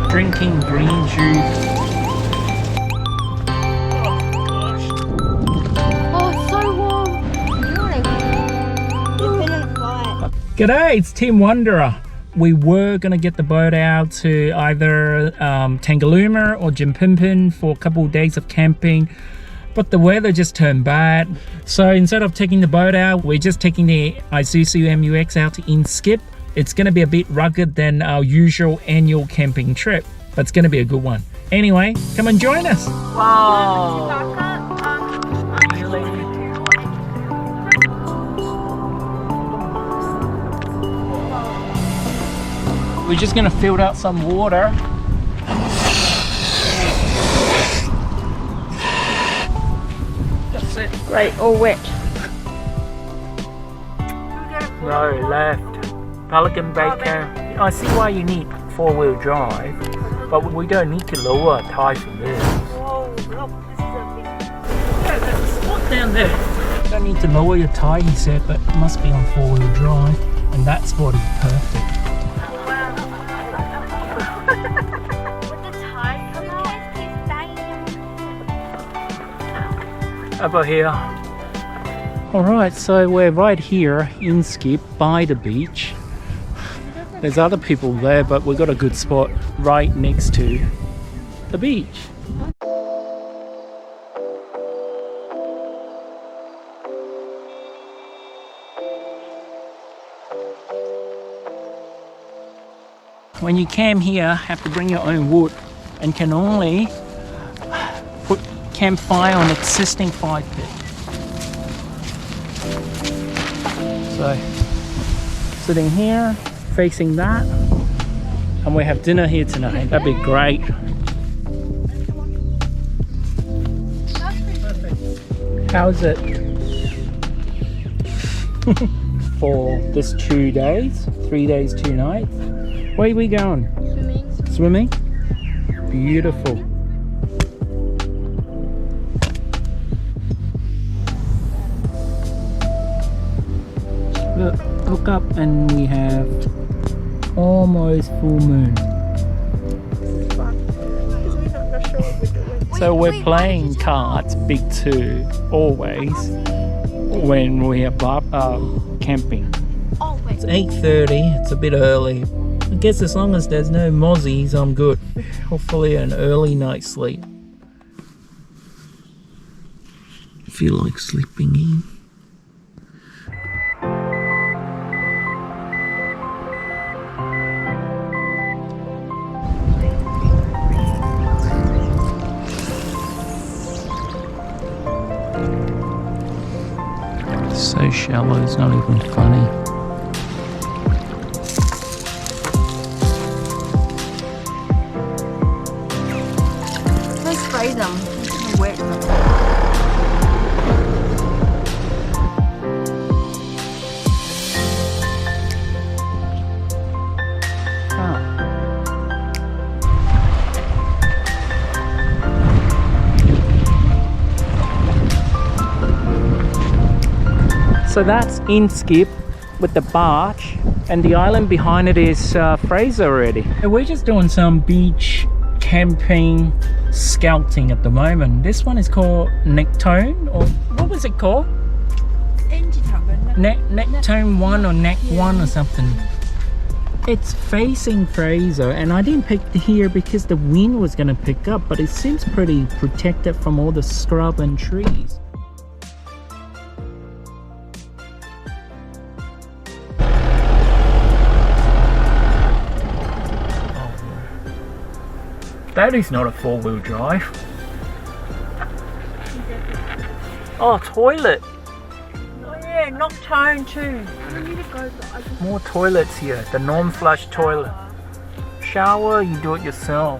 Drinking green juice. Oh, it's so warm. You've been in a fight. G'day, it's TimWanderer. We were going to get the boat out to either Tangalooma or Ghostrifter for a couple of days of camping, but the weather just turned bad. So instead of taking the boat out, we're just taking the Isuzu MUX out to Inskip. It's going to be a bit rugged than our usual annual camping trip, but it's going to be a good one. Anyway, come and join us. Wow. We're just gonna fill out some water. That's it. Right, all wet. No, left. Pelican bacon. I see why you need four-wheel drive, but we don't need to lower a tie for this. Oh, look, this is a big... Yeah, there's a spot down there. You don't need to lower your tie, he said, but it must be on four-wheel drive, and that spot is perfect. Over here. Alright, so we're right here in Inskip by the beach. There's other people there, but we've got a good spot right next to the beach. When you camp here, have to bring your own wood and can only put campfire on existing fire pit. So, sitting here, facing that, and we have dinner here tonight. That'd be great. How's it for this 2 days, 3 days, 2 nights? Where are we going? Swimming. Beautiful. Look up and we have almost full moon. So we're playing cards, big two, always, when we are camping. It's 8:30, it's a bit early. I guess as long as there's no mozzies, I'm good. Hopefully an early night's sleep. I feel like sleeping in. So shallow, it's not even funny. Let's spray them. It's wet. So that's Inskip with the barge, and the island behind it is Fraser already. And we're just doing some beach camping scouting at the moment. This one is called Nectone, or what was it called? Nectone 1 or Nec 1 or something. It's facing Fraser, and I didn't pick here because the wind was going to pick up, but it seems pretty protected from all the scrub and trees. That is not a four-wheel drive. Oh, toilet. Oh yeah, Noctone too. We need to go. More toilets here. The non-flush toilet. Shower, you do it yourself,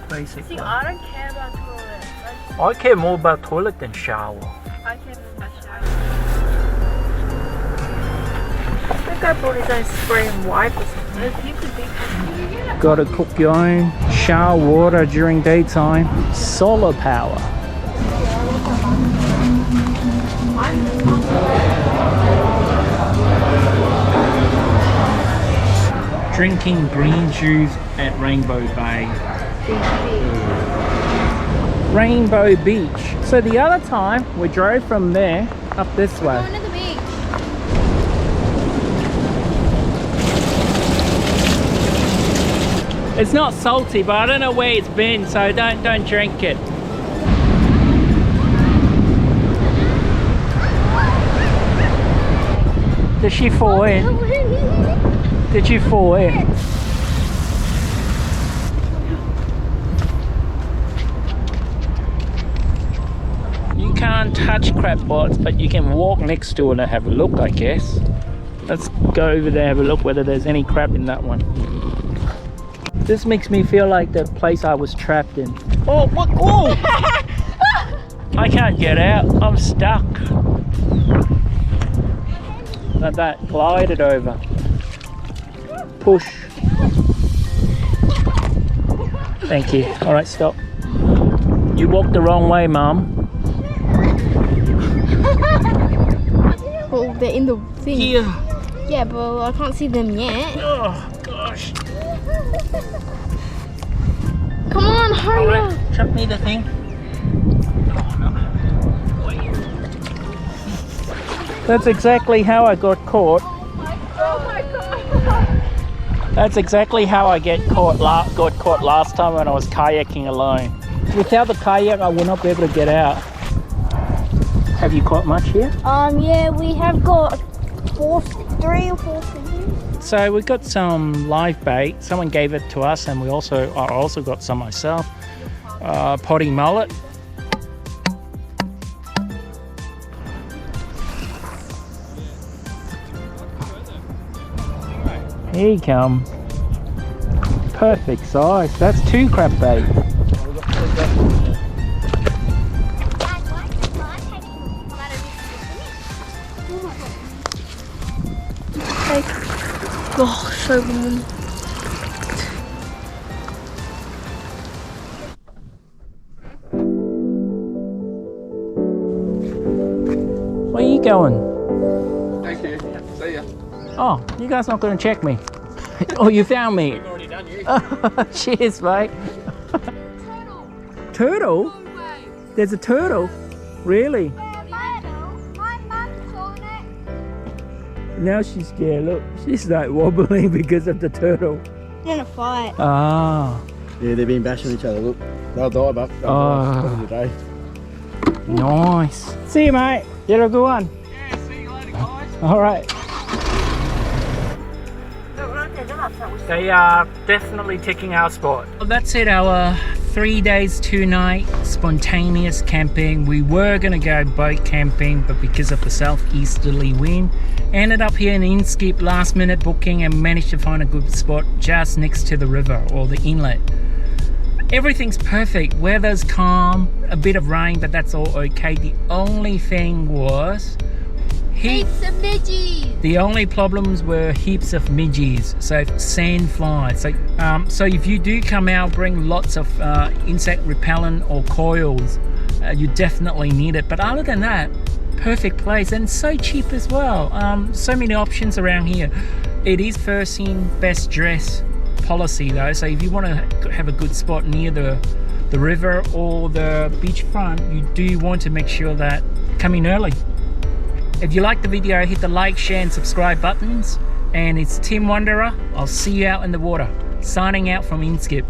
basically. See, I don't care about toilets. I care more about toilet than shower. I care more about shower. I think I bought his own spray and wipe or something. There's heaps of big ones. Gotta cook your own. Shower water during daytime. Solar power. drinking green juice at Rainbow Bay. Rainbow Beach. So the other time we drove from there up this way. Going to the beach. It's not salty, but I don't know where it's been, so don't drink it. Did she fall in? Did you fall in? You can't touch crab pots, but you can walk next to it and have a look, I guess. Let's go over there and have a look whether there's any crab in that one. This makes me feel like the place I was trapped in. Oh, what? Whoa! I can't get out. I'm stuck. Let that glided over. Push. Thank you. All right, stop. You walked the wrong way, Mum. Well, they're in the thing. Here. Yeah, but I can't see them yet. Oh, gosh. Come on, hurry up. Alright, chuck me the thing. Oh, no. That's exactly how I got caught. Oh my god. That's exactly how I got caught last time when I was kayaking alone. Without the kayak, I will not be able to get out. Have you caught much here? Yeah, we have got 3 or 4 things. So we got some live bait. Someone gave it to us, and I also got some myself. Potty mullet. Here you come. Perfect size. That's 2 crab bait. Oh, so warm. Where are you going? Thank you. See ya. Oh, you guys not going to check me? Oh, you found me. We've already done you. Cheers, mate. Turtle? There's a turtle? Really? Now she's scared. Look, she's like wobbling because of the turtle. In a fight. Ah. Yeah, they've been bashing each other. Look, they'll die, but Oh. today. Nice. See you, mate. You have a good one. Yeah, see you later, guys. All right. They are definitely ticking our spot. Well, that's it, our 3 days, 2 nights spontaneous camping. We were going to go boat camping, but because of the southeasterly wind, ended up here in Inskip, last minute booking, and managed to find a good spot just next to the river or the inlet. Everything's perfect, weather's calm, a bit of rain, but that's all okay. The only thing was Heaps of midges. the only problems were heaps of midges, so sand flies. So if you do come out, bring lots of insect repellent or coils. You definitely need it. But other than that, perfect place, and so cheap as well. So many options around here. It is first in, best dress policy though. So if you want to have a good spot near the river or the beachfront, you do want to make sure that come in early. If you like the video, hit the like, share and subscribe buttons. And it's TimWanderer. I'll see you out in the water. Signing out from Inskip.